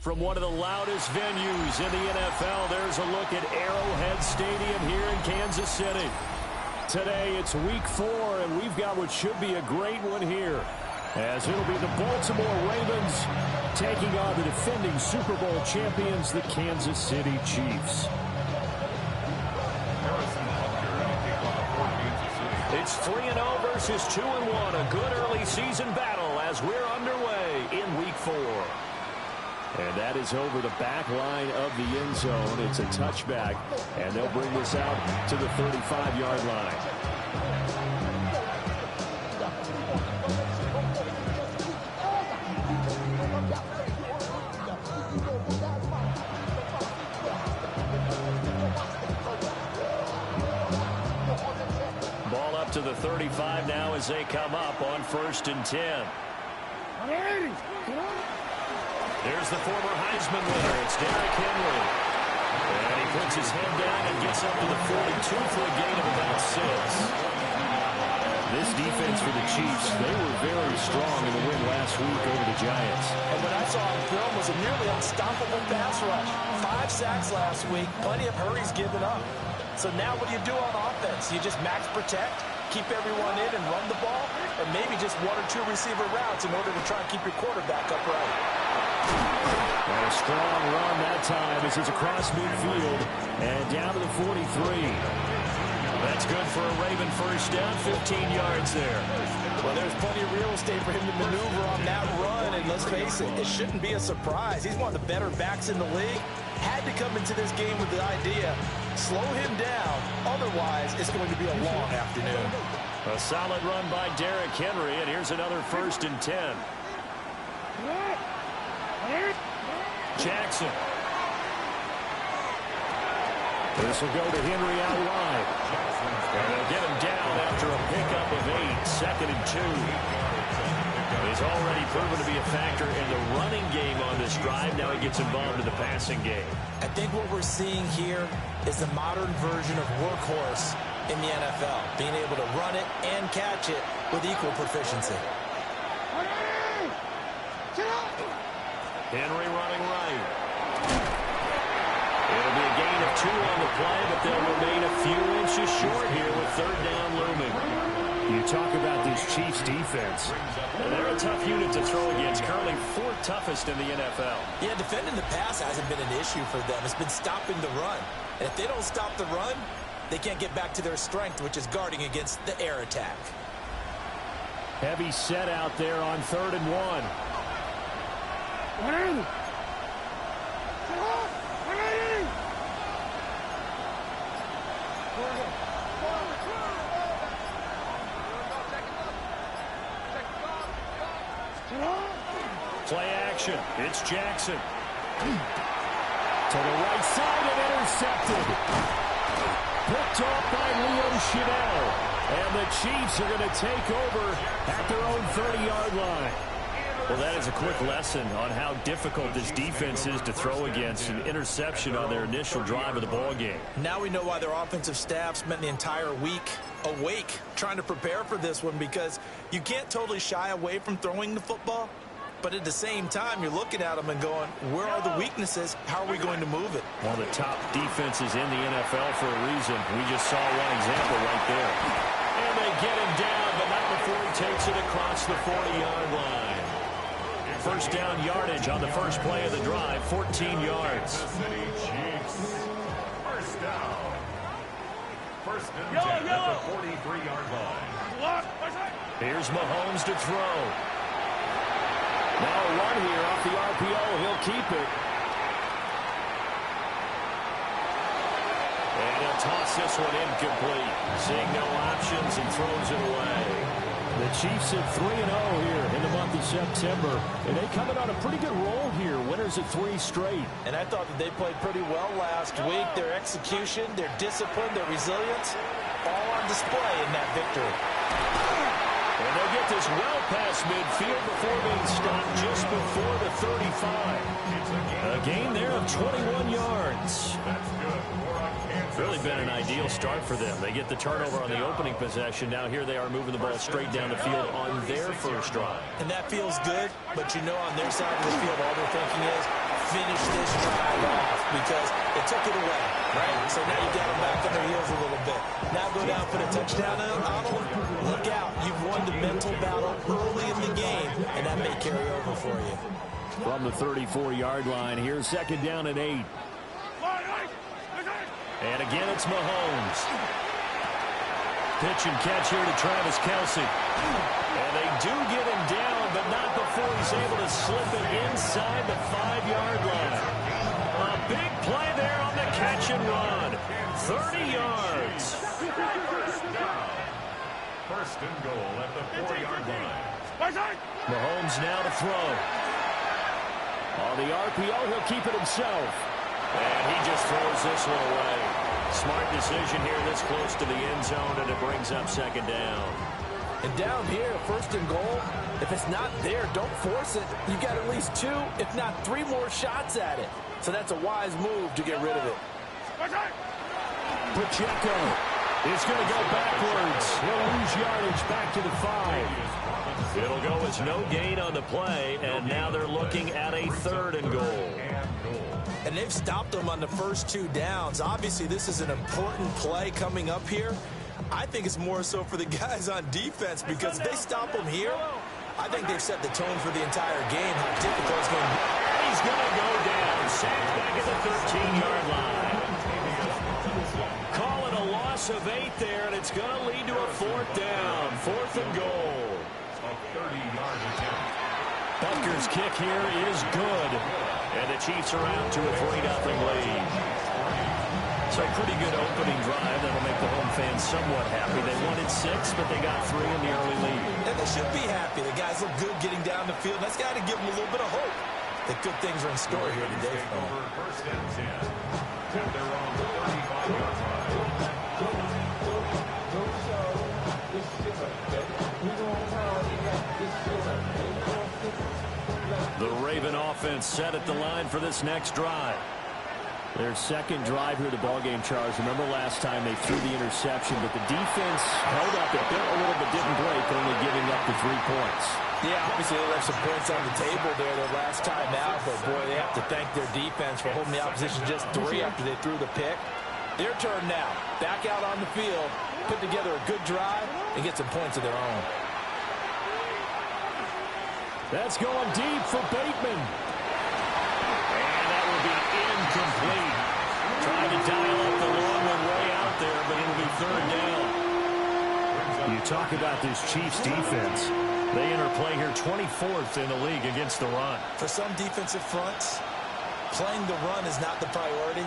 From one of the loudest venues in the NFL, there's a look at Arrowhead Stadium here in Kansas City. Today, it's week 4, and we've got what should be a great one here, as it'll be the Baltimore Ravens taking on the defending Super Bowl champions, the Kansas City Chiefs. It's 3-0 versus 2-1, a good early season battle as we're underway in week 4. And that is over the back line of the end zone. It's a touchback, and they'll bring this out to the 35-yard line. Ball up to the 35 now as they come up on 1st and 10. There's the former Heisman winner. It's Derrick Henry. And he puts his head down and gets up to the 42 for a gain of about 6. This defense for the Chiefs, they were very strong in the win last week over the Giants. And what I saw on film was a nearly unstoppable pass rush. 5 sacks last week, plenty of hurries given up. So now what do you do on offense? You just max protect, keep everyone in and run the ball, and maybe just 1 or 2 receiver routes in order to try and keep your quarterback upright. And a strong run that time as it's across midfield and down to the 43. That's good for a Raven first down, 15 yards there. Well, there's plenty of real estate for him to maneuver on that run, and let's face it, it shouldn't be a surprise. He's one of the better backs in the league. Had to come into this game with the idea, slow him down, otherwise it's going to be a long afternoon. A solid run by Derrick Henry, and here's another 1st and 10. Jackson. This will go to Henry out wide. And they'll get him down after a pickup of 8. 2nd and 2. He's already proven to be a factor in the running game on this drive. Now he gets involved in the passing game. I think what we're seeing here is the modern version of workhorse in the NFL. Being able to run it and catch it with equal proficiency. Henry running right. It'll be a gain of 2 on the play, but they'll remain a few inches short here with 3rd down looming. You talk about this Chiefs defense. And they're a tough unit to throw against, currently 4th toughest in the NFL. Yeah, defending the pass hasn't been an issue for them. It's been stopping the run. And if they don't stop the run, they can't get back to their strength, which is guarding against the air attack. Heavy set out there on 3rd and 1. Play action. It's Jackson. To the right side and intercepted. Picked off by Liam Chanel. And the Chiefs are going to take over at their own 30-yard line. Well, that is a quick lesson on how difficult this defense is to throw against. An interception on their initial drive of the ball game. Now we know why their offensive staff spent the entire week awake trying to prepare for this one, because you can't totally shy away from throwing the football, but at the same time you're looking at them and going, where are the weaknesses? How are we going to move it? One of the top defenses in the NFL for a reason. We just saw one example right there. And they get him down, but not before he takes it across the 40-yard line. 1st down yardage on the first play of the drive, 14 yards. First down. 1st and 10 at the 43-yard line. Here's Mahomes to throw. Now a run here off the RPO. He'll keep it. And he'll toss this one incomplete. Seeing no options and throws it away. The Chiefs at 3-0 here in the month of September. And they come in on a pretty good roll here. Winners at 3 straight. And I thought that they played pretty well last week. Their execution, their discipline, their resilience, all on display in that victory. And they'll get this well past midfield before being stopped just before the 35. A gain there of 21 yards. Really been an ideal start for them. They get the turnover on the opening possession. Now here they are moving the ball straight down the field on their first drive. And that feels good, but you know on their side of the field all they're thinking is finish this drive off because they took it away, right? So now you got them back on their heels a little bit. Now go down, put a touchdown on them. Look out. You've won the mental battle early in the game, and that may carry over for you. From the 34-yard line, here's second down and 8. And again, it's Mahomes. Pitch and catch here to Travis Kelce. And they do get him down, but not before he's able to slip it inside the 5-yard line. A big play there on the catch and run. 30 yards. First and goal at the 4-yard line. Mahomes now to throw. On the RPO, he'll keep it himself. And he just throws this one away. Smart decision here this close to the end zone, and it brings up second down. And down here, first and goal, if it's not there, don't force it. You've got at least 2, if not 3 more shots at it. So that's a wise move to get rid of it. Pacheco is going to go backwards. He'll lose yardage back to the 5. It'll go as no gain on the play, and now they're looking at a 3rd and goal. And they've stopped them on the first 2 downs. Obviously, this is an important play coming up here. I think it's more so for the guys on defense because if they stop them here, I think they've set the tone for the entire game, how difficult it's going to be. He's going to go down. Sacked back at the 13-yard line. Call it a loss of 8 there, and it's going to lead to a 4th down. 4th and goal. A 30-yard attempt. Butker's kick here is good. And the Chiefs are out to a 3-0 lead. So a pretty good opening drive. That'll make the home fans somewhat happy. They wanted 6, but they got 3 in the early lead. And they should be happy. The guys look good getting down the field. That's got to give them a little bit of hope that good things are in store here today. Over first and 10. And they're on the 35-yard line. The Raven offense set at the line for this next drive. Their second drive here to ballgame, Charles. Remember last time they threw the interception, but the defense held up. It built a little bit, didn't break, only giving up the 3 points. Yeah, obviously they left some points on the table there their last time out, but boy, they have to thank their defense for holding the opposition just 3 after they threw the pick. Their turn now. Back out on the field, put together a good drive, and get some points of their own. That's going deep for Bateman. And that will be incomplete. Trying to dial up the long one way out there, but it'll be 3rd down. You talk about this Chiefs defense. They enter play here 24th in the league against the run. For some defensive fronts, playing the run is not the priority.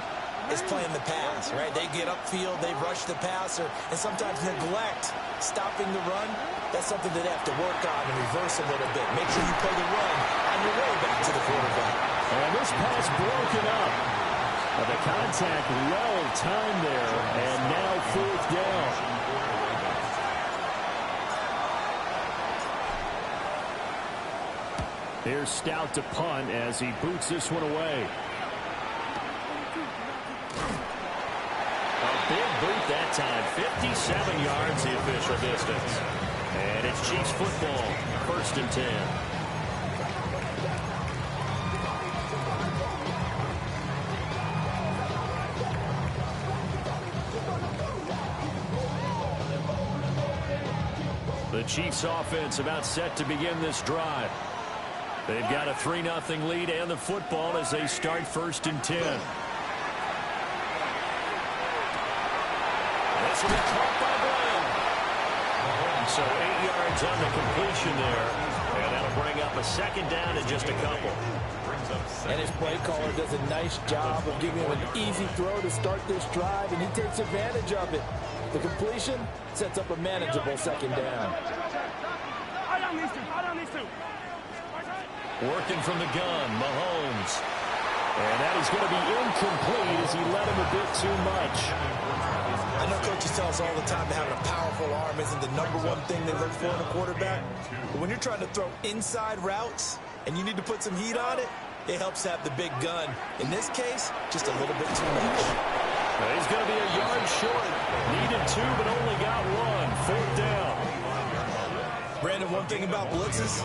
It's playing the pass, right? They get upfield, they rush the passer, and sometimes neglect stopping the run. That's something that they have to work on and reverse a little bit. Make sure you play the run on your way back to the quarterback. And this pass broken up. The contact well timed there, and now 4th down. Here's Stout to punt as he boots this one away. A big boot that time. 57 yards the official distance. And it's Chiefs football. 1st and 10. The Chiefs offense about set to begin this drive. They've got a 3-0 lead and the football as they start 1st and 10. This will be caught by Brown. So 8 yards on the completion there. And that'll bring up a 2nd down in just a couple. And his play caller does a nice job of giving him an easy throw to start this drive, and he takes advantage of it. The completion sets up a manageable 2nd down. Working from the gun, Mahomes. And that is going to be incomplete as he let him a bit too much. I know coaches tell us all the time that having a powerful arm isn't the #1 thing they look for in a quarterback. But when you're trying to throw inside routes and you need to put some heat on it, it helps have the big gun. In this case, just a little bit too much. He's going to be a yard short. Needed 2, but only got 1. 4th down. Brandon, one thing about blitzes,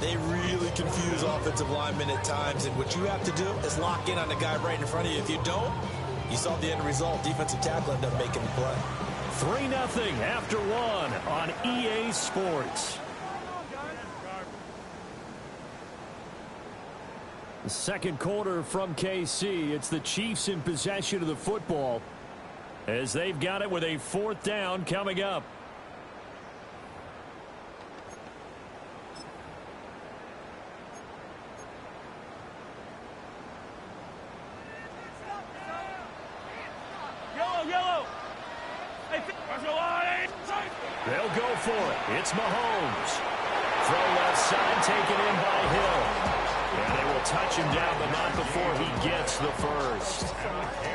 they really confuse offensive linemen at times, and what you have to do is lock in on the guy right in front of you. If you don't, you saw the end result. Defensive tackle ended up making the play. 3-0 after 1 on EA Sports. The second quarter from KC. It's the Chiefs in possession of the football as they've got it with a 4th down coming up. They'll go for it. It's Mahomes. Throw left side, taken in by Hill. And they will touch him down, but not before he gets the first.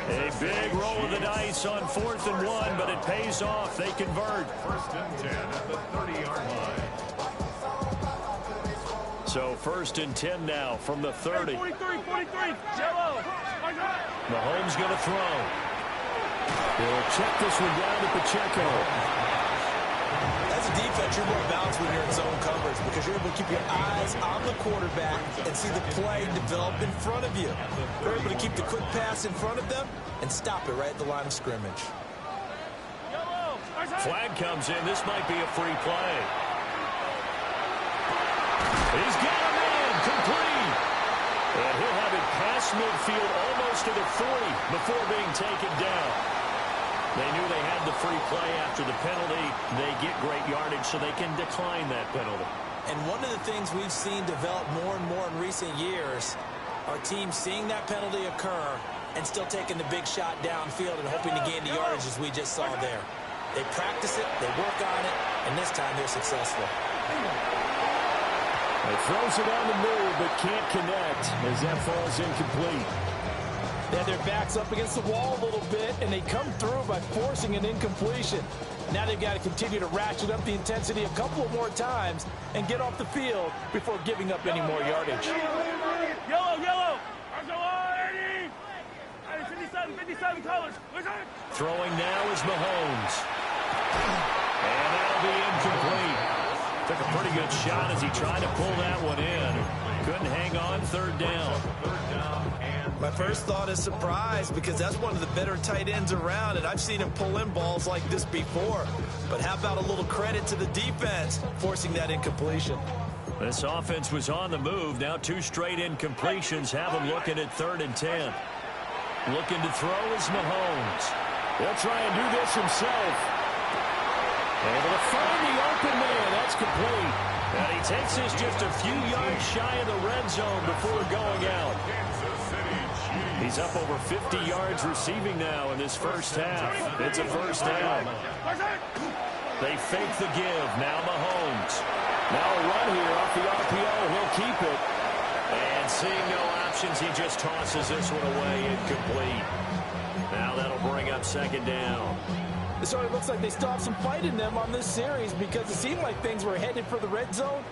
A big roll of the dice on 4th and 1, but it pays off. They convert. 1st and 10 at the 30-yard line. So 1st and 10 now from the 30. 43, Jello. Mahomes going to throw. They'll check this one down to Pacheco. As a defense, you're more balanced when you're in zone coverage because you're able to keep your eyes on the quarterback and see the play develop in front of you. You're able to keep the quick pass in front of them and stop it right at the line of scrimmage. Flag comes in. This might be a free play. He's got a man complete. And he'll have it past midfield almost to the 40 before being taken down. They knew they had the free play after the penalty. They get great yardage so they can decline that penalty. And one of the things we've seen develop more and more in recent years are teams seeing that penalty occur and still taking the big shot downfield and hoping to gain the yardage as we just saw there. They practice it, they work on it, and this time they're successful. He throws it on the move but can't connect as that falls incomplete. They had their backs up against the wall a little bit, and they come through by forcing an incompletion. Now they've got to continue to ratchet up the intensity a couple of more times and get off the field before giving up any more yardage. Yellow! 57 colors. Throwing now is Mahomes. And that'll be incomplete. Took a pretty good shot as he tried to pull that one in. Couldn't hang on. 3rd down. My first thought is surprise because that's one of the better tight ends around, and I've seen him pull in balls like this before. But how about a little credit to the defense forcing that incompletion? This offense was on the move. Now 2 straight incompletions have him looking at 3rd and 10. Looking to throw is Mahomes. He'll try and do this himself. Able to find the open man. That's complete. And he takes this just a few yards shy of the red zone before going out. He's up over 50 yards receiving now in this first half. It's a 1st down. They fake the give. Now Mahomes. Now a run here off the RPO. He'll keep it. And seeing no options, he just tosses this one away incomplete. Now that'll bring up 2nd down. It sort of looks like they still have some fight in them on this series because it seemed like things were headed for the red zone.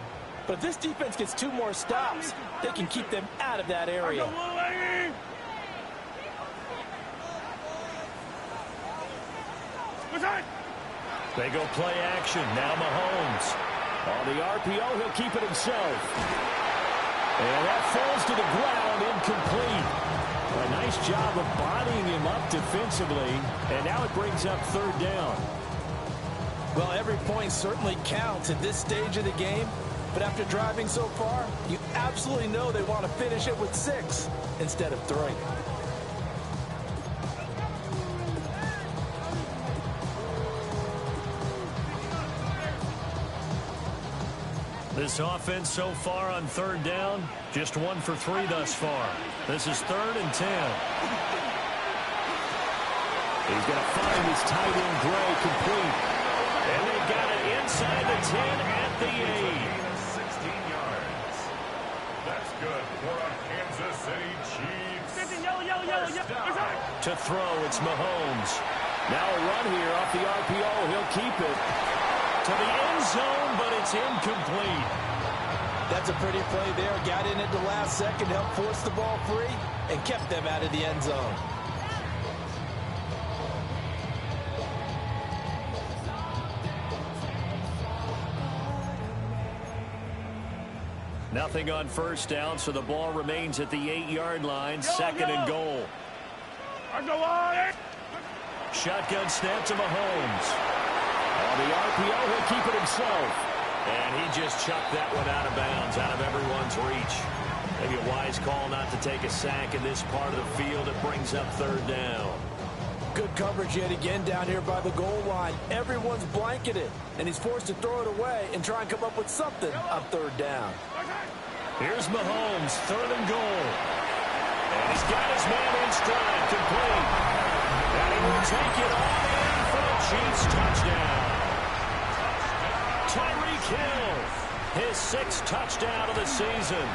But if this defense gets 2 more stops, they can keep them out of that area. They go play action. Now Mahomes. On the RPO, he'll keep it himself. And that falls to the ground, incomplete. A nice job of bodying him up defensively. And now it brings up 3rd down. Well, every point certainly counts at this stage of the game. But after driving so far, you absolutely know they want to finish it with 6 instead of 3. This offense so far on 3rd down, just 1 for 3 thus far. This is 3rd and 10. He's going to find his tight end Gray complete. And they've got it inside the 10 at the 8. 16 yards. That's good for a Kansas City Chiefs. To throw, it's Mahomes. Now a run here off the RPO. He'll keep it to the end zone, but it's incomplete. That's a pretty play there. Got in at the last second, helped force the ball free, and kept them out of the end zone. Nothing on first down, so the ball remains at the 8-yard line. Second and goal. Shotgun snap to Mahomes. On the RPO, he'll keep it himself. And he just chucked that one out of bounds, out of everyone's reach. Maybe a wise call not to take a sack in this part of the field. It brings up third down. Good coverage yet again down here by the goal line. Everyone's blanketed, and he's forced to throw it away and try and come up with something on third down. Here's Mahomes, third and goal. And he's got his man in stride, complete. And he will take it all in for the Chiefs touchdown. Tyreek Hill, his 6th touchdown of the season.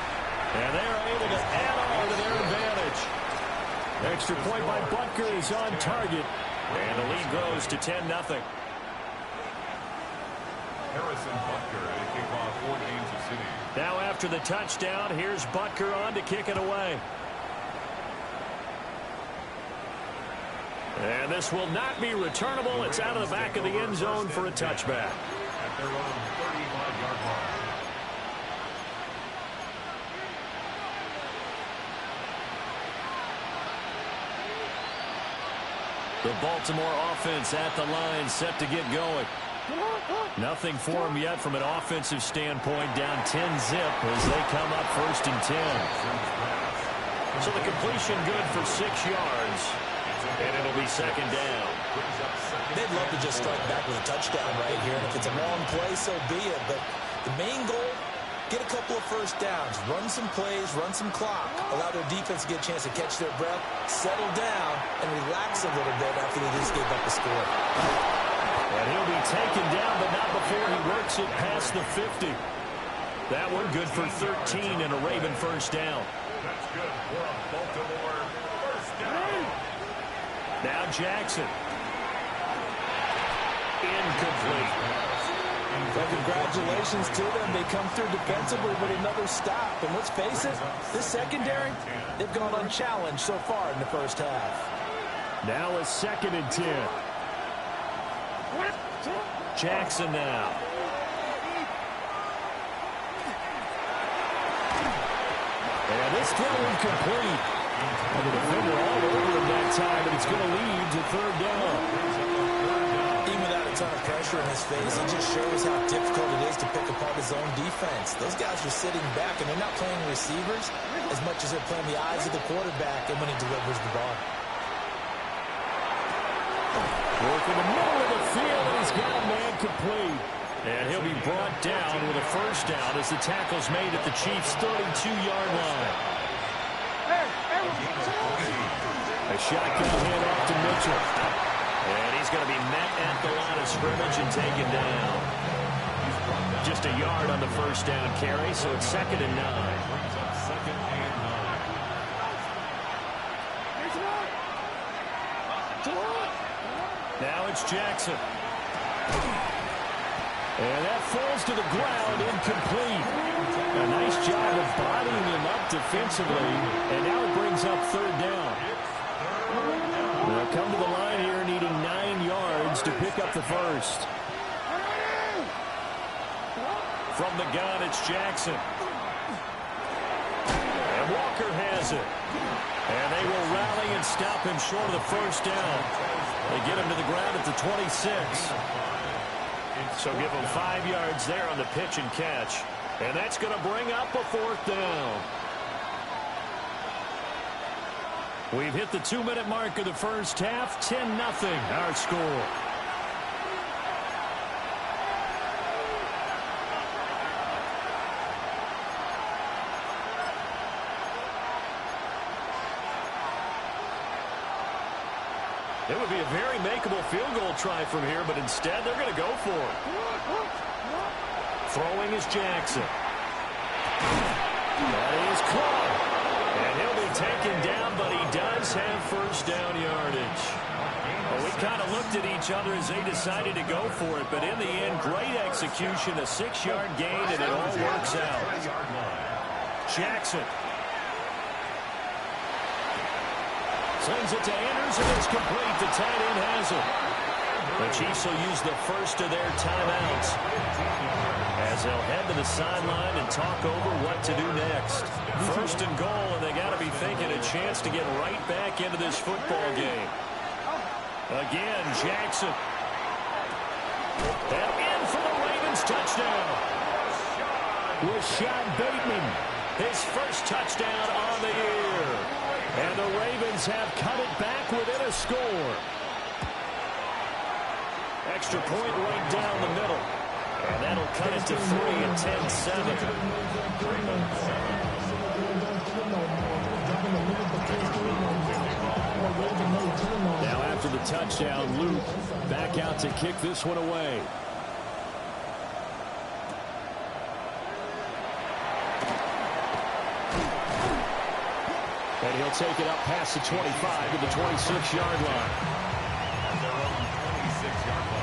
And they're able to add on to their advantage. Extra point by Butker is on target. And the lead grows to 10-0. Harrison Butker to kick off for Kansas City. Now after the touchdown, here's Butker on to kick it away. And this will not be returnable. It's out of the back of the end zone for a touchback. At their own 35-yard line. The Baltimore offense at the line, set to get going. Nothing for them yet from an offensive standpoint, down 10-zip as they come up 1st and 10. So the completion good for 6 yards, and it'll be second down. They'd love to just strike back with a touchdown right here, and if it's a long play, so be it. But the main goal, get a couple of first downs, run some plays, run some clock, allow their defense to get a chance to catch their breath, settle down, and relax a little bit after they just gave up the score. And he'll be taken down, but not before he works it past the 50. That one good for 13 and a Raven first down. That's good for a Baltimore first down. Now Jackson. Incomplete. Well, congratulations to them. They come through defensively with another stop. And let's face it, this secondary, they've gone unchallenged so far in the first half. Now a 2nd and 10. Jackson now. And this throw incomplete. And the defender all over him that time, and it's going to lead to third down. Even without a ton of pressure in his face, it just shows how difficult it is to pick apart his own defense. Those guys are sitting back, and they're not playing receivers as much as they're playing the eyes of the quarterback and when he delivers the ball. Work in the middle of the field, and he's got a man complete. And he'll be brought down with a first down as the tackle's made at the Chiefs' 32-yard line. A shotgun hand off to Mitchell. And he's going to be met at the line of scrimmage and taken down. Just a yard on the first down carry, so it's 2nd and 9. Now it's Jackson. And that falls to the ground, incomplete. A nice job of bodying him up defensively, and now it brings up third down. They'll come to the line here needing 9 yards to pick up the first. From the gun, it's Jackson. And Walker has it. And they will rally and stop him short of the first down. They get him to the ground at the 26. So give him 5 yards there on the pitch and catch. And that's going to bring up a 4th down. We've hit the 2-minute mark of the first half. 10-0 our score. It would be a very makeable field goal try from here, but instead they're going to go for it. Throwing is Jackson. That is caught. And he'll be taken down, but he does have first down yardage. Well, we kind of looked at each other as they decided to go for it, but in the end, great execution, a 6-yard gain, and it all works out. Jackson. Sends it to Anders, and it's complete. The tight end has it. The Chiefs will use the first of their timeouts. as they'll head to the sideline and talk over what to do next. First and goal, and they got to be thinking a chance to get right back into this football game. Again, Jackson. And in for the Ravens touchdown. Rashad Bateman, his first touchdown on the year. And the Ravens have cut it back within a score. Extra point right down the middle. And that'll cut it to 3 at 10-7. Now after the touchdown, Luke back out to kick this one away. And he'll take it up past the 25 to the 26-yard line. At their own 26-yard line.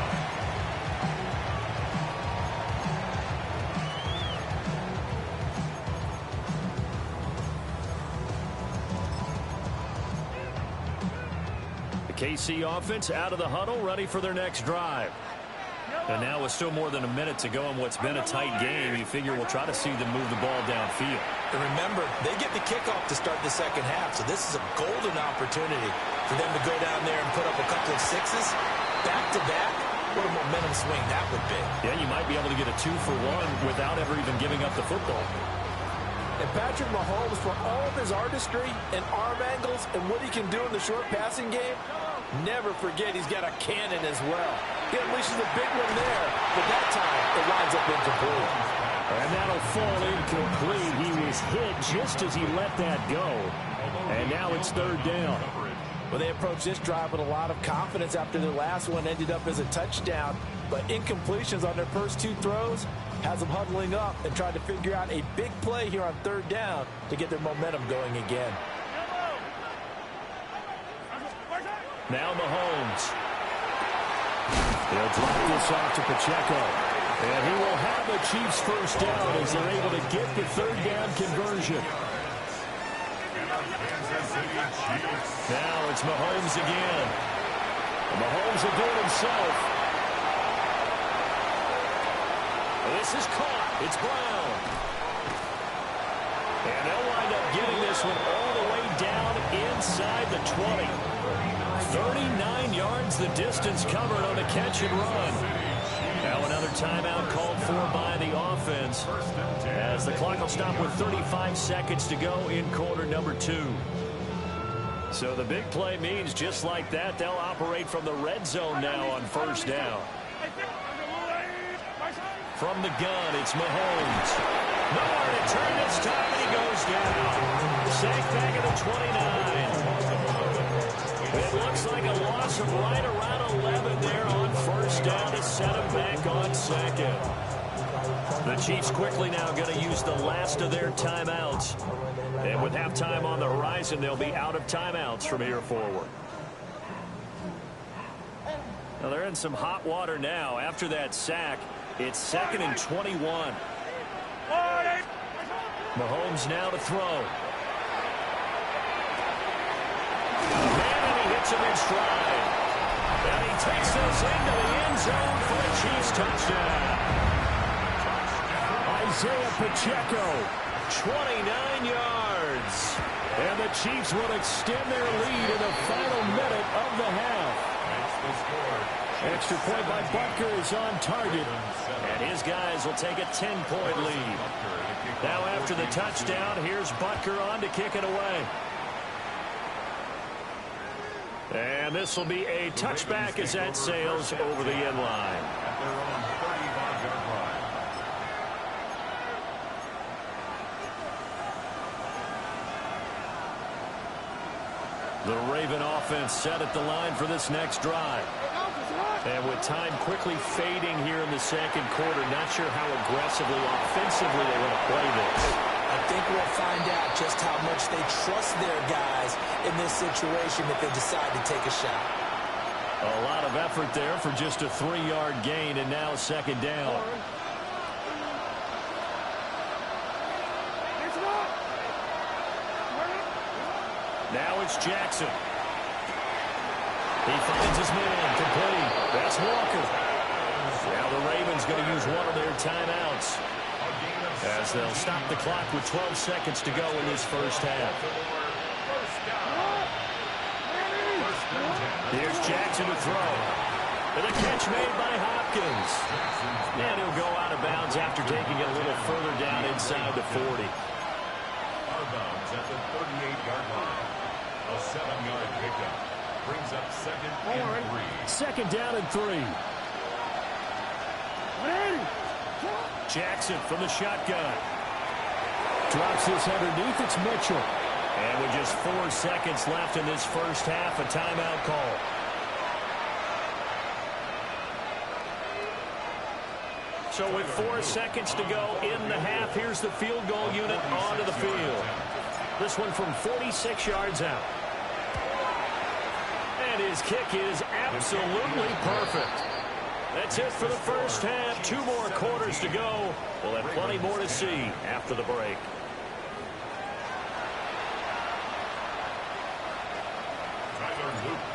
KC offense out of the huddle, ready for their next drive. And now with still more than a minute to go in what's been a tight game, you figure we'll try to see them move the ball downfield. And remember, they get the kickoff to start the second half, so this is a golden opportunity for them to go down there and put up a couple of sixes back-to-back. What a momentum swing that would be. Yeah, you might be able to get a 2-for-1 without ever even giving up the football. And Patrick Mahomes, for all of his artistry and arm angles and what he can do in the short passing game, never forget he's got a cannon as well. He unleashes a big one there, but that time it winds up incomplete. And that'll fall incomplete. He was hit just as he let that go. And now it's third down. Well, they approached this drive with a lot of confidence after their last one ended up as a touchdown. But incompletions on their first two throws has them huddling up and trying to figure out a big play here on third down to get their momentum going again. Now Mahomes. He'll drop this off to Pacheco. And he will have the Chiefs first down as they're able to get the third down conversion. Now it's Mahomes again. And Mahomes will do it himself. This is caught. It's Brown. And they'll wind up getting this one all the way down inside the 20. 39 yards the distance covered on a catch and run. Now another timeout called for by the offense as the clock will stop with 35 seconds to go in quarter number 2. So the big play means just like that, they'll operate from the red zone now on first down. From the gun, it's Mahomes. Nowhere to turn this time, and he goes down. Sacked back at the 29. It looks like a loss of right around 11 there on first down to set him back on second. The Chiefs quickly now going to use the last of their timeouts. And with halftime on the horizon, they'll be out of timeouts from here forward. Now they're in some hot water now. After that sack, it's 2nd and 21. Mahomes now to throw. And he hits him in stride. And he takes this into the end zone for a Chiefs touchdown. Isaiah Pacheco, 29 yards. And the Chiefs will extend their lead in the final minute of the half. Extra point by Butker is on target. And his guys will take a 10-point lead. Now after the touchdown, here's Butker on to kick it away. And this will be a touchback as that sails over the end line. At their own 35-yard line. The Raven offense set at the line for this next drive. And with time quickly fading here in the second quarter, not sure how aggressively, offensively they want to play this. I think we'll find out just how much they trust their guys in this situation if they decide to take a shot. A lot of effort there for just a 3-yard gain, and now second down. Now it's Jackson. He finds his man, complete. That's Walker. Now the Ravens going to use one of their timeouts, as they'll stop the clock with 12 seconds to go in this first half. Here's Jackson to throw. And the catch made by Hopkins. And he'll go out of bounds after taking it a little further down inside the 40. Out of bounds at the 38-yard line. A 7-yard pickup brings up second and 3. Second down and 3. Jackson from the shotgun. Drops this underneath. It's Mitchell. And with just 4 seconds left in this first half, a timeout call. So with 4 seconds to go in the half, here's the field goal unit onto the field. This one from 46 yards out. And his kick is absolutely perfect. That's it for the first half. 2 more quarters to go. We'll have plenty more to see after the break.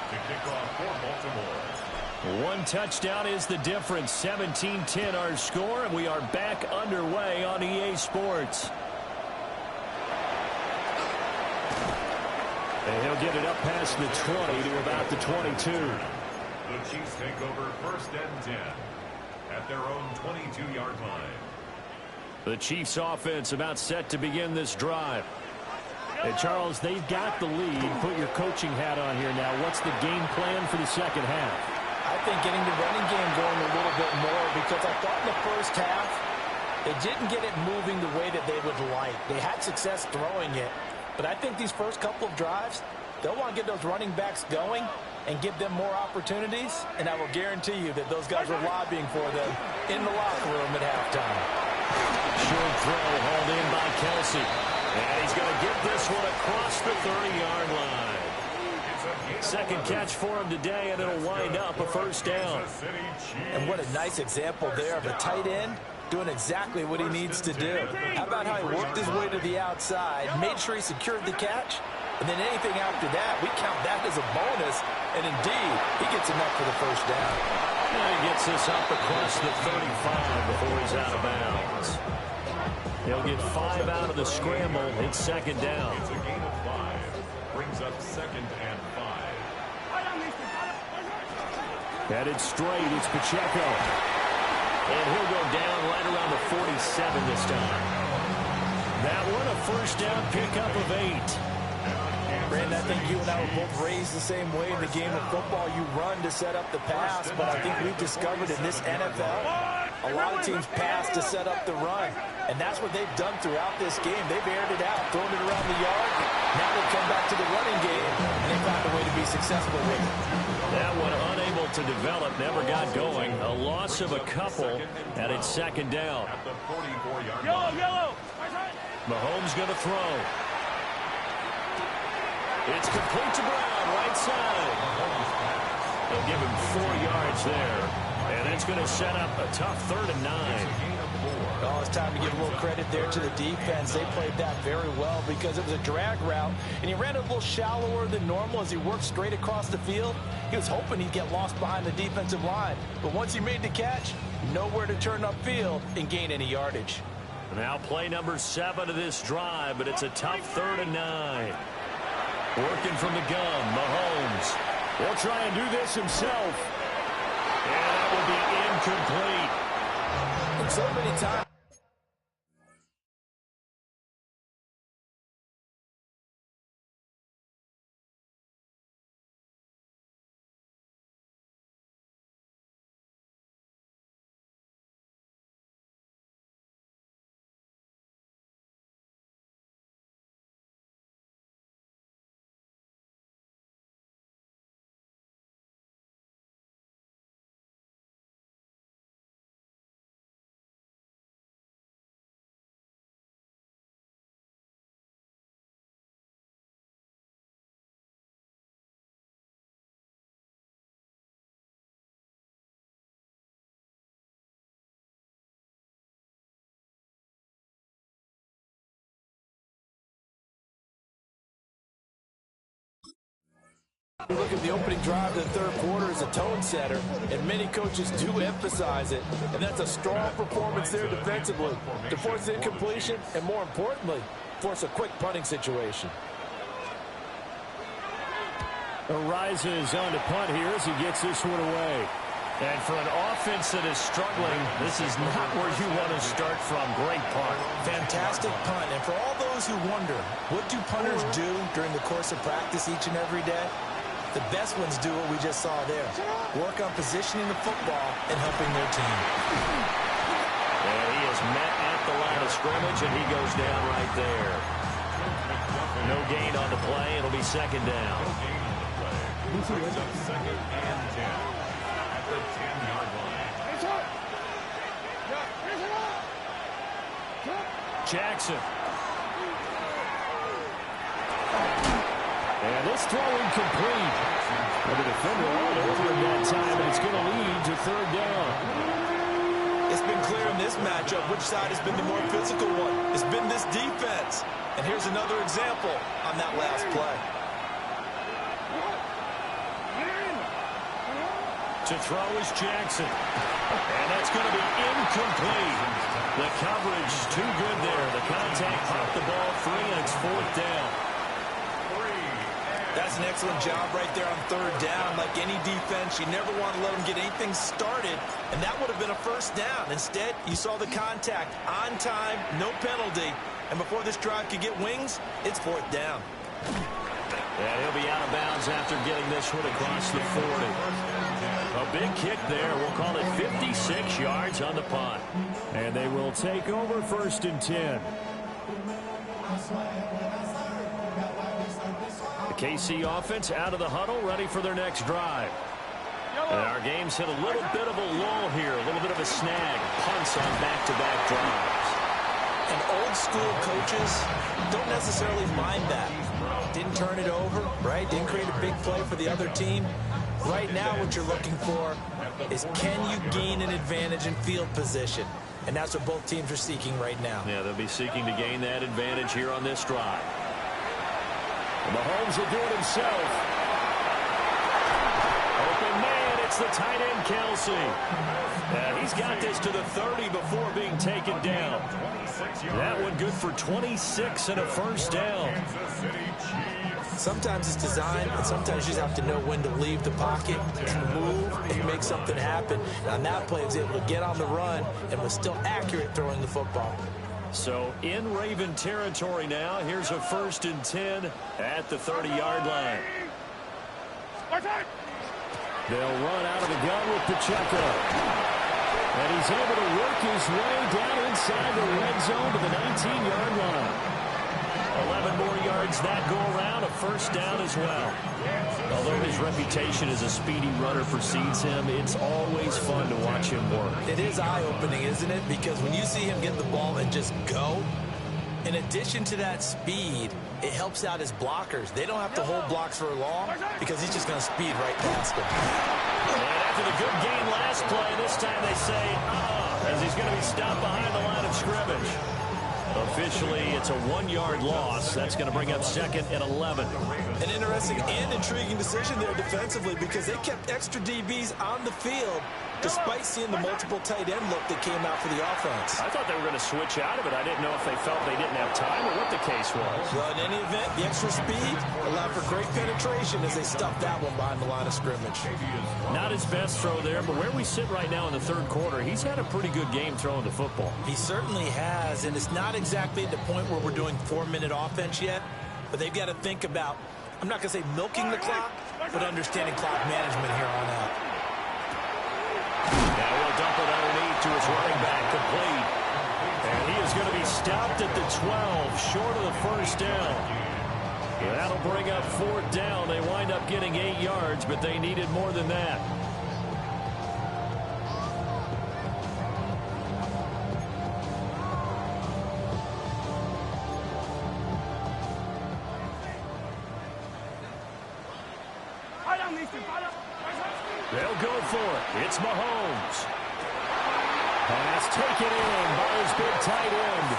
To kick off for Baltimore. 1 touchdown is the difference. 17-10 our score, and we are back underway on EA Sports. And he'll get it up past the 20 to about the 22. The Chiefs take over first and 10 at their own 22-yard line. The Chiefs offense about set to begin this drive. And Charles, they've got the lead. Put your coaching hat on here now. What's the game plan for the second half? I think getting the running game going a little bit more, because I thought in the first half they didn't get it moving the way that they would like. They had success throwing it, but I think these first couple of drives, they'll want to get those running backs going and give them more opportunities, and I will guarantee you that those guys were lobbying for them in the locker room at halftime. Short throw hauled in by Kelsey. And he's going to get this one across the 30-yard line. Second catch for him today, and it'll wind up a first down. And what a nice example there of a tight end doing exactly what he needs to do. How about how he worked his way to the outside, made sure he secured the catch, and then anything after that, we count that as a bonus. And indeed, he gets enough for the first down. And he gets this up across the 35 before he's out of bounds. He'll get 5 out of the scramble. It's second down. It's a gain of 5. Brings up second and 5. Headed straight, it's Pacheco. And he'll go down right around the 47 this time. That one, a first down pickup of 8. Brandon, I think you and I were both raised the same way in the game of football. You run to set up the pass, but I think we've discovered in this NFL, a lot of teams pass to set up the run. And that's what they've done throughout this game. They've aired it out, thrown it around the yard. Now they come back to the running game, and they found a way to be successful with it. That one unable to develop, never got going. A loss of a couple, and it's second down. At the 44-yard line. Mahomes going to throw. It's complete to Brown, right side. They'll give him 4 yards there. And that's going to set up a tough 3rd and 9. Oh, it's time to give a little credit there to the defense. They played that very well because it was a drag route, and he ran a little shallower than normal as he worked straight across the field. He was hoping he'd get lost behind the defensive line. But once he made the catch, nowhere to turn upfield and gain any yardage. Now play number 7 of this drive, but it's a tough 3rd and 9. Working from the gun, Mahomes. He'll try and do this himself. And that will be incomplete. And so many times. We look at the opening drive of the third quarter as a tone setter, and many coaches do emphasize it, and that's a strong performance there defensively to force incompletion and, more importantly, force a quick punting situation. Arises on to punt here as he gets this one away. And for an offense that is struggling, this is not where you want to start from. Great punt. Fantastic punt. And for all those who wonder, what do punters do during the course of practice each and every day? The best ones do what we just saw there. Work on positioning the football and helping their team. And he is met at the line of scrimmage, and he goes down right there. No gain on the play. It'll be second down. Brings up second and 10 at the 10-yard line. Jackson. And this throw incomplete. But the defender all over him that time, and it's going to lead to third down. It's been clear in this matchup which side has been the more physical one. It's been this defense. And here's another example on that last play. To throw is Jackson. And that's going to be incomplete. The coverage too good there. The contact popped the ball free, and it's fourth down. That's an excellent job right there on third down. Like any defense, you never want to let them get anything started, and that would have been a first down. Instead, you saw the contact on time, no penalty, and before this drive could get wings, it's fourth down. And he'll be out of bounds after getting this one across the 40. A big kick there. We'll call it 56 yards on the punt. And they will take over first and 10. The KC offense out of the huddle, ready for their next drive. And our game's hit a little bit of a lull here, a little bit of a snag. Punts on back-to-back drives. And old school coaches don't necessarily mind that. Didn't turn it over, right? Didn't create a big play for the other team. Right now what you're looking for is, can you gain an advantage in field position? And that's what both teams are seeking right now. Yeah, they'll be seeking to gain that advantage here on this drive. And Mahomes will do it himself. Open man, it's the tight end, Kelsey. And he's got this to the 30 before being taken down. That one good for 26 and a first down. Sometimes it's design, and sometimes you just have to know when to leave the pocket and move and make something happen. On that play, he was able to get on the run and was still accurate throwing the football. So in Raven territory now, here's a first and 10 at the 30-yard line. They'll run out of the gun with Pacheco. And he's able to work his way down inside the red zone to the 19-yard line. 11 more yards that go around, a first down as well. Although his reputation as a speedy runner precedes him, it's always fun to watch him work. It is eye-opening, isn't it? Because when you see him get the ball and just go, in addition to that speed, it helps out his blockers. They don't have to hold blocks for long because he's just going to speed right past them. And after the good game last play, this time they say, as he's going to be stopped behind the line of scrimmage. Officially, it's a 1-yard loss. That's going to bring up second and 11. An interesting and intriguing decision there defensively because they kept extra DBs on the field despite seeing the multiple tight end look that came out for the offense. I thought they were going to switch out of it. I didn't know if they felt they didn't have time or what the case was. Well, in any event, the extra speed allowed for great penetration as they stuffed that one behind the line of scrimmage. Not his best throw there, but where we sit right now in the third quarter, he's had a pretty good game throwing the football. He certainly has, and it's not exactly at the point where we're doing 4-minute offense yet, but they've got to think about, I'm not going to say milking the clock, but understanding clock management here on out. Now we'll dump it underneath to his running back, complete. And he is going to be stopped at the 12, short of the first down. That'll bring up fourth down. They wind up getting 8 yards, but they needed more than that. They'll go for it. It's Mahomes. Pass taken in by his big tight end.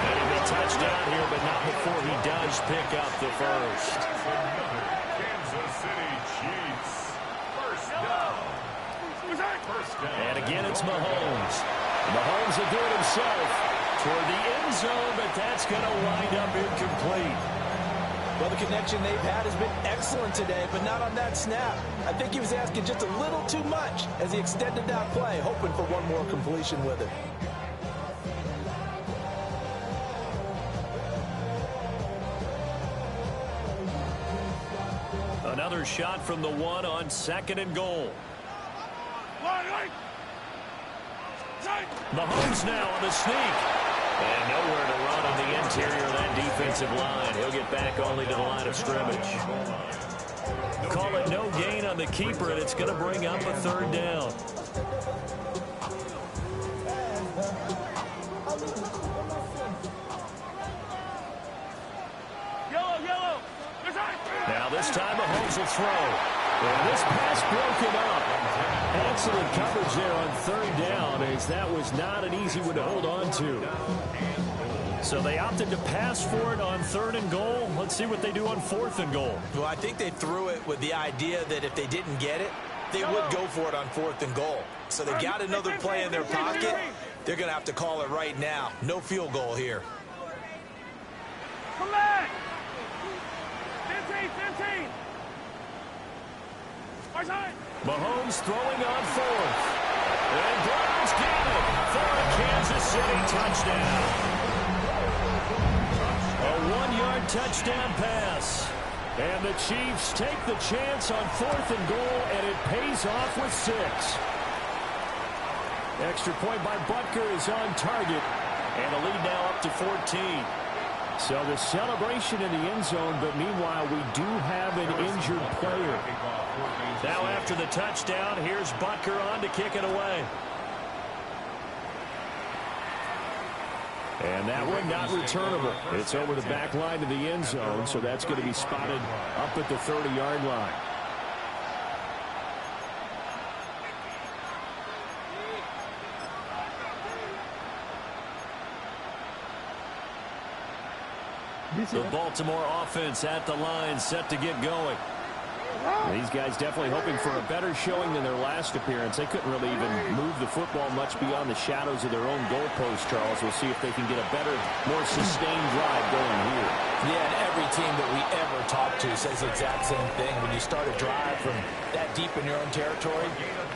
And he'll be touchdown here, but not before he does pick up the first. Kansas City And again, it's Mahomes. Mahomes will do it himself toward the end zone, but that's going to wind up incomplete. Well, the connection they've had has been excellent today, but not on that snap. I think he was asking just a little too much as he extended that play, hoping for one more completion with it. Another shot from the one on 2nd and goal. Mahomes now on the sneak. And nowhere to run on the interior of that defensive line. He'll get back only to the line of scrimmage. Call it no gain on the keeper, and it's going to bring up a 3rd down. Now this time Mahomes will throw. And this pass broken up. Excellent coverage there on 3rd down, as that was not an easy one to hold on to. So they opted to pass for it on 3rd and goal. Let's see what they do on 4th and goal. Well, I think they threw it with the idea that if they didn't get it, they would go for it on 4th and goal. So they got another play in their pocket. They're going to have to call it right now. No field goal here. Come back! 15. Mahomes throwing on 4th. And Browns get it for a Kansas City touchdown. A 1-yard touchdown pass. And the Chiefs take the chance on 4th and goal, and it pays off with 6. Extra point by Butker is on target. And the lead now up to 14. So the celebration in the end zone, but meanwhile we do have an injured player. Now after the touchdown, here's Butker on to kick it away. And that one not returnable. It's over the back line of the end zone, so that's going to be spotted up at the 30-yard line. The Baltimore offense at the line, set to get going. These guys definitely hoping for a better showing than their last appearance. They couldn't really even move the football much beyond the shadows of their own goalpost, Charles. We'll see if they can get a better, more sustained drive going here. Yeah, and every team that we ever talk to says the exact same thing. When you start a drive from that deep in your own territory,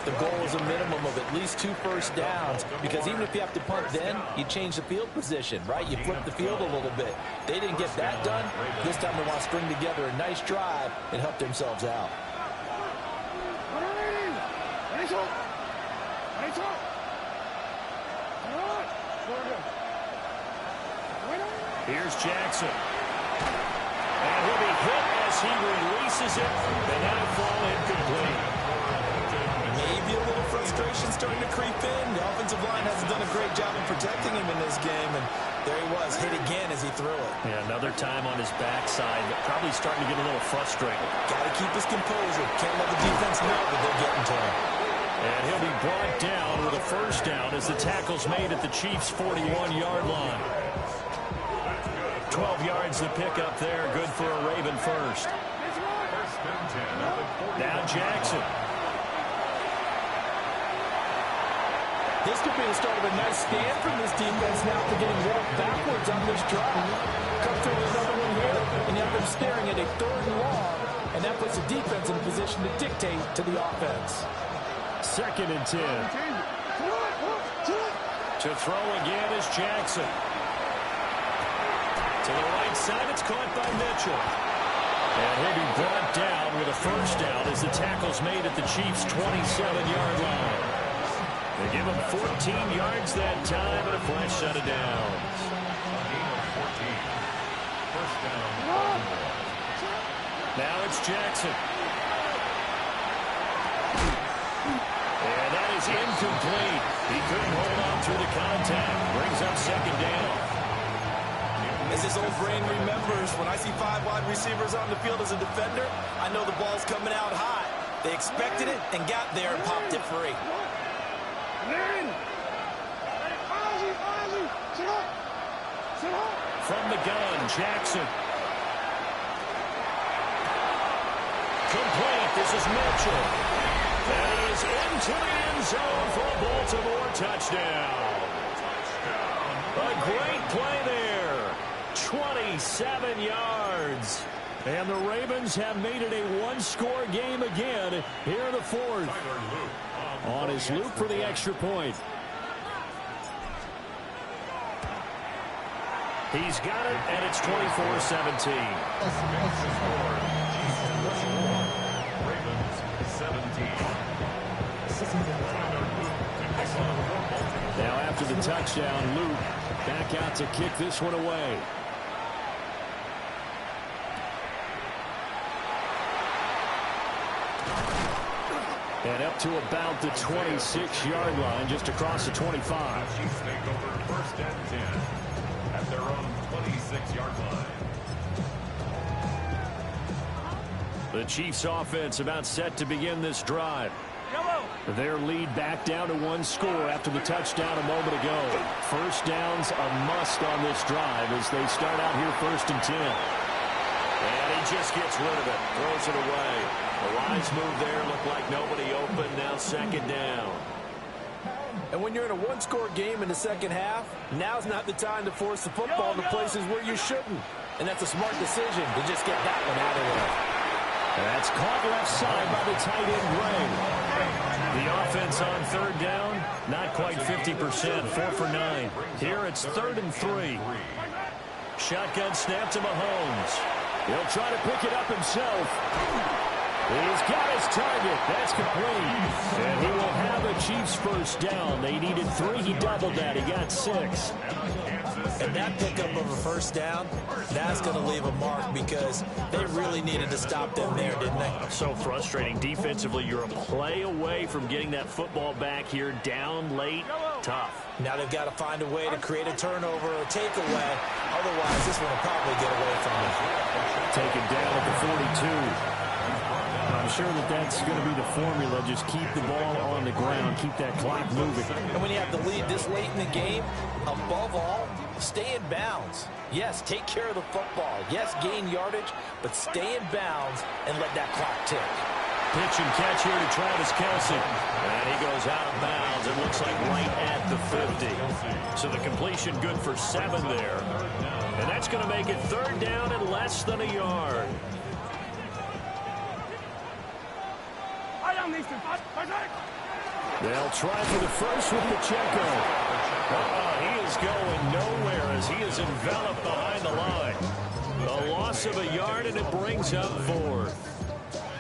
the goal is a minimum of at least 2 first downs, because even if you have to punt then, you change the field position, right? You flip the field a little bit. They didn't get that done. This time they want to string together a nice drive and help themselves out. Here's Jackson. And he'll be hit as he releases it. They now fall incomplete. Maybe a little frustration starting to creep in. The offensive line hasn't done a great job of protecting him in this game, and there he was, hit again as he threw it. Yeah, another time on his backside, probably starting to get a little frustrated. Got to keep his composure. Can't let the defense know that they're getting to him. And he'll be brought down with a first down as the tackle's made at the Chiefs' 41-yard line. 12 yards to pick up there, good for a Raven first. Now Jackson. This could be the start of a nice stand from this defense now for getting walked backwards on this drive. Come through with another one here, and you have them staring at a 3rd and long, and that puts the defense in a position to dictate to the offense. 2nd and 10. To throw again is Jackson. To the right side, it's caught by Mitchell. And he'll be brought down with a first down as the tackle's made at the Chiefs' 27-yard line. They give him 14 yards that time and a fresh set of downs. Now it's Jackson. And that is incomplete. He couldn't hold on through the contact. Brings up 2nd down. As his old brain remembers, when I see 5 wide receivers on the field as a defender, I know the ball's coming out high. They expected it and got there and popped it free. From the gun, Jackson. Complete. This is Mitchell. And he is into the end zone for a Baltimore touchdown. A great play there. 27 yards. And the Ravens have made it a one-score game again here in the fourth. On his loop for the extra point. He's got it, and it's 24-17. Now after the touchdown, Luke back out to kick this one away. And up to about the 26-yard line, just across the 25. Chiefs take over first and 10 at their own 26-yard line. The Chiefs offense about set to begin this drive. Their lead back down to one score after the touchdown a moment ago. First down's a must on this drive as they start out here first and 10. And he just gets rid of it, throws it away. A wise move there, looked like nobody open, now second down. And when you're in a one-score game in the second half, now's not the time to force the football to places where you shouldn't. And that's a smart decision to just get that one out of there. That's caught left side by the tight end, Ray. The offense on third down, not quite 50%, 4 for 9. Here it's 3rd and 3. Shotgun snap to Mahomes. He'll try to pick it up himself. He's got his target. That's complete. And he will have a Chiefs first down. They needed 3. He doubled that. He got 6. And that pickup of a first down, that's going to leave a mark because they really needed to stop them there, didn't they? So frustrating. Defensively, you're a play away from getting that football back here down late. Tough. Now they've got to find a way to create a turnover or a takeaway. Otherwise, this one will probably get away from them. Taken down at the 42. I'm sure that that's going to be the formula. Just keep the ball on the ground. Keep that clock moving. And when you have the lead this late in the game, above all, stay in bounds. Yes, take care of the football. Yes, gain yardage, but stay in bounds and let that clock tick. Pitch and catch here to Travis Kelce. And he goes out of bounds. It looks like right at the 50. So the completion good for 7 there. And that's going to make it 3rd down and less than a yard. They'll try for the first with Pacheco. He is going nowhere as he is enveloped behind the line. A loss of a yard, and it brings up 4th.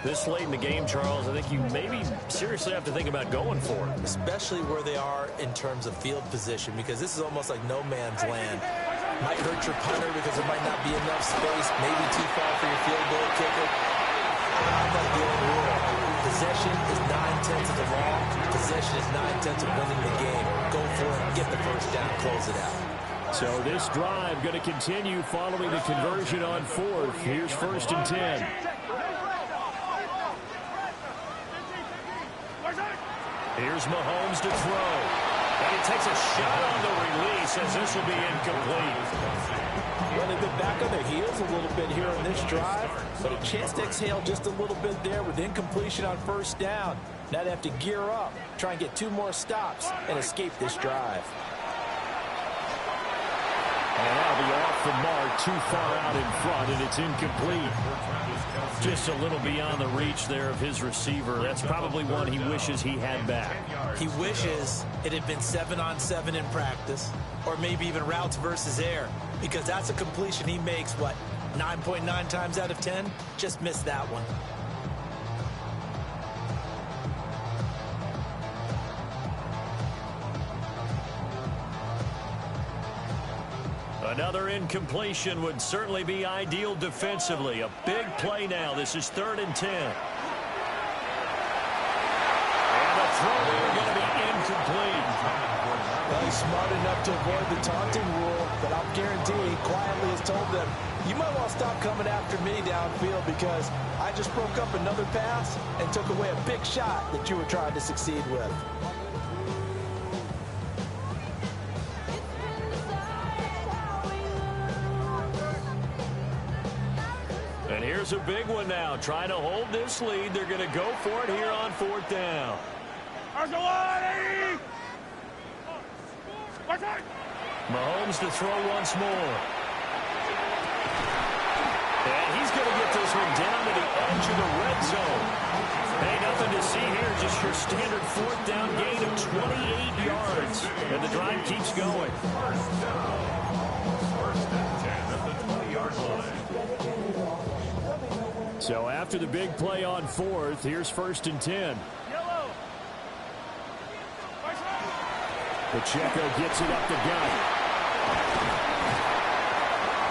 This late in the game, Charles, I think you maybe seriously have to think about going for it. Especially where they are in terms of field position, because this is almost like no man's land. Might hurt your punter because there might not be enough space, maybe too far for your field goal kicker. I'm like the old rule. Possession is 9/10 of the law. Possession is 9/10 of winning the game. Go for it, get the first down, close it out. So this drive going to continue following the conversion on 4th. Here's 1st and 10. Here's Mahomes to throw. And he takes a shot on the release as this will be incomplete. Well, they've been back on their heels a little bit here on this drive, but a chance to exhale just a little bit there with incompletion on first down. Now they have to gear up, try and get 2 more stops, and escape this drive. And that'll be off the mark, too far out in front, and it's incomplete. Just a little beyond the reach there of his receiver. That's probably one he wishes he had back. He wishes it had been 7-on-7 in practice, or maybe even routes versus air, because that's a completion he makes, 9.9 times out of 10? Just missed that one. Another incompletion would certainly be ideal defensively. A big play now. This is 3rd and 10. And the throw there going to be incomplete. Well, he's smart enough to avoid the taunting rule, but I'll guarantee he quietly has told them, you might want to stop coming after me downfield because I just broke up another pass and took away a big shot that you were trying to succeed with. Here's a big one now. Trying to hold this lead. They're going to go for it here on 4th down. Mahomes to throw once more. And he's going to get this one down to the edge of the red zone. Hey, nothing to see here. Just your standard 4th down gain of 28 yards. And the drive keeps going. First and 10 at the 20-yard line. So after the big play on 4th, here's 1st and 10. Pacheco gets it up the gut.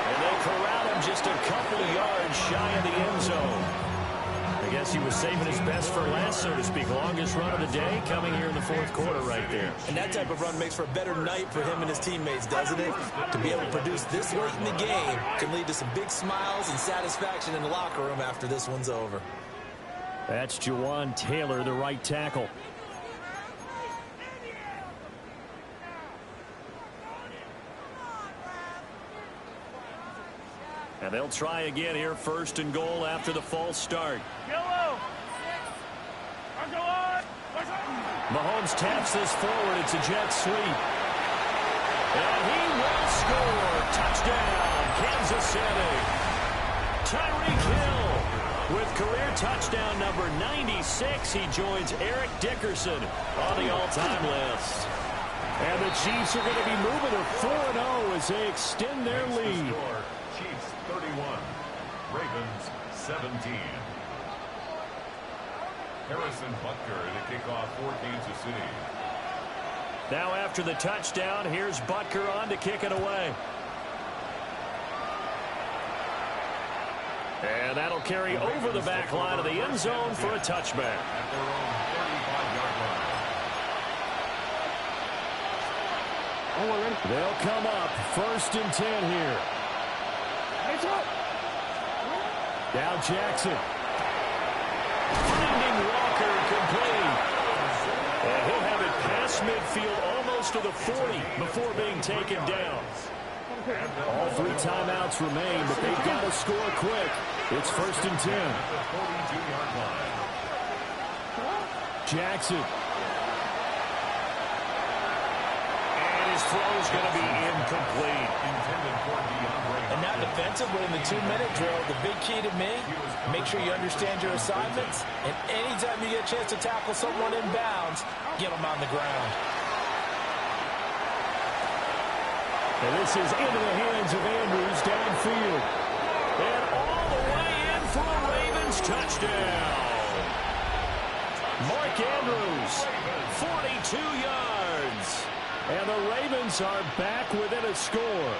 And they corral him just a couple of yards shy of the end zone. I guess he was saving his best for last, so to speak. Longest run of the day coming here in the 4th quarter right there. And that type of run makes for a better night for him and his teammates, doesn't it? To be able to produce this late in the game can lead to some big smiles and satisfaction in the locker room after this one's over. That's Jawan Taylor, the right tackle. And they'll try again here, 1st and goal after the false start. Mahomes taps this forward. It's a jet sweep. And he will score. Touchdown, Kansas City. Tyreek Hill with career touchdown number 96. He joins Eric Dickerson on the all-time list. And the Chiefs are going to be moving to 4-0 as they extend their lead. Chiefs 31, Ravens 17. Harrison Butker to kick off for Kansas City. Now after the touchdown, here's Butker on to kick it away. And that'll carry over the back line of the end zone for a touchback. At their own 35-yard line. They'll come up 1st and 10 here. Now Jackson. Finding Walker complete. And he'll have it past midfield almost to the 40 before being taken down. All 3 timeouts remain, but they've got to score quick. It's 1st and 10. At the 42-yard line. Jackson. And his throw's going to be incomplete. Intended for DeAndre. And now defensively in the 2-minute drill, the big key to me, make sure you understand your assignments, and anytime you get a chance to tackle someone in bounds, get them on the ground. And this is into the hands of Andrews downfield. And all the way in for a Ravens touchdown. Mark Andrews, 42 yards. And the Ravens are back within a score.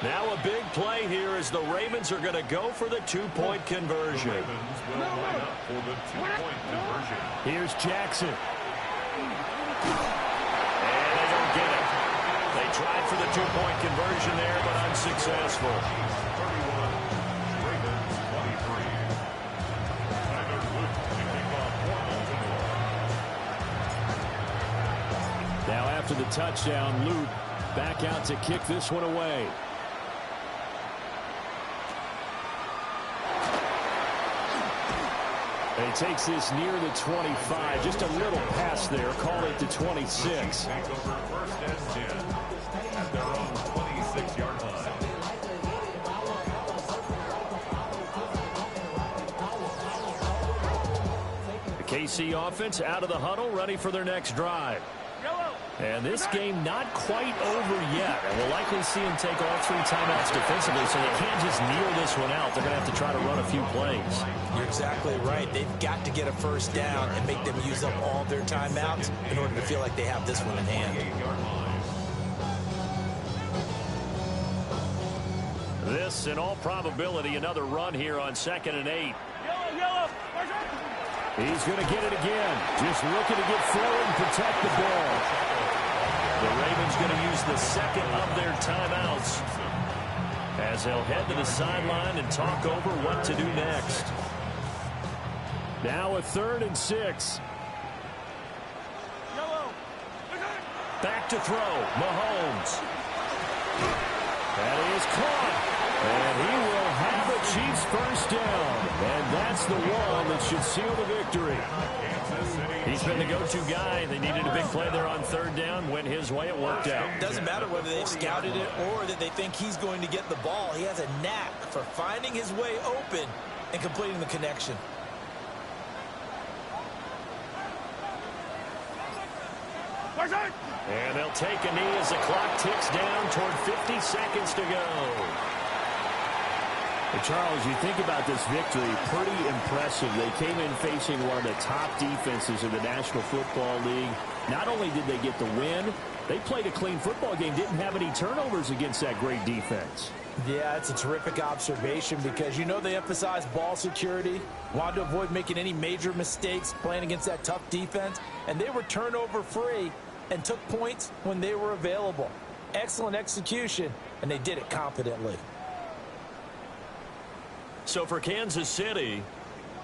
Now a big play here as the Ravens are going to go for the 2-point conversion. The Ravens will line up for the 2-point conversion. Here's Jackson. And they don't get it. They tried for the 2-point conversion there, but unsuccessful. 31, Ravens 23. Tyler Luke to kick off for Baltimore. Now after the touchdown, Luke back out to kick this one away. And he takes this near the 25. Just a little pass there. Call it the 26. Take over 1st and 10 at their own 26-yard line. The KC offense out of the huddle, ready for their next drive. And this game not quite over yet. And we'll likely see him take all 3 timeouts defensively, so they can't just kneel this one out. They're going to have to try to run a few plays. You're exactly right. They've got to get a 1st down and make them use up all their timeouts in order to feel like they have this one in hand. 28-yard line. This, in all probability, another run here on 2nd and 8. He's going to get it again. Just looking to get forward and protect the ball. The Ravens going to use the 2nd of their timeouts as they'll head to the sideline and talk over what to do next. Now a 3rd and 6. Back to throw. Mahomes. That is caught. And he will have it Chiefs first down, and that's the one that should seal the victory. He's been the go-to guy. They needed a big play there on third down. Went his way. It worked out. Doesn't matter whether they've scouted it or that they think he's going to get the ball. He has a knack for finding his way open and completing the connection. And they'll take a knee as the clock ticks down toward 50 seconds to go. Charles, you think about this victory, pretty impressive. They came in facing one of the top defenses in the National Football League. Not only did they get the win, they played a clean football game, didn't have any turnovers against that great defense. Yeah, it's a terrific observation because you know they emphasize ball security, wanted to avoid making any major mistakes playing against that tough defense, and they were turnover-free and took points when they were available. Excellent execution, and they did it confidently. So for Kansas City,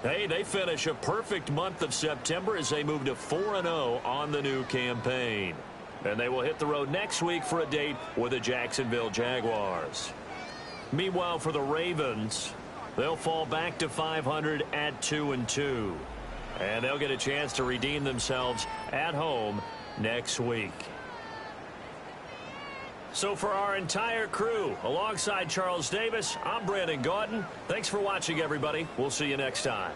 hey, they finish a perfect month of September as they move to 4-0 on the new campaign. And they will hit the road next week for a date with the Jacksonville Jaguars. Meanwhile, for the Ravens, they'll fall back to 500 at 2-2. And they'll get a chance to redeem themselves at home next week. So for our entire crew, alongside Charles Davis, I'm Brandon Gaudin. Thanks for watching, everybody. We'll see you next time.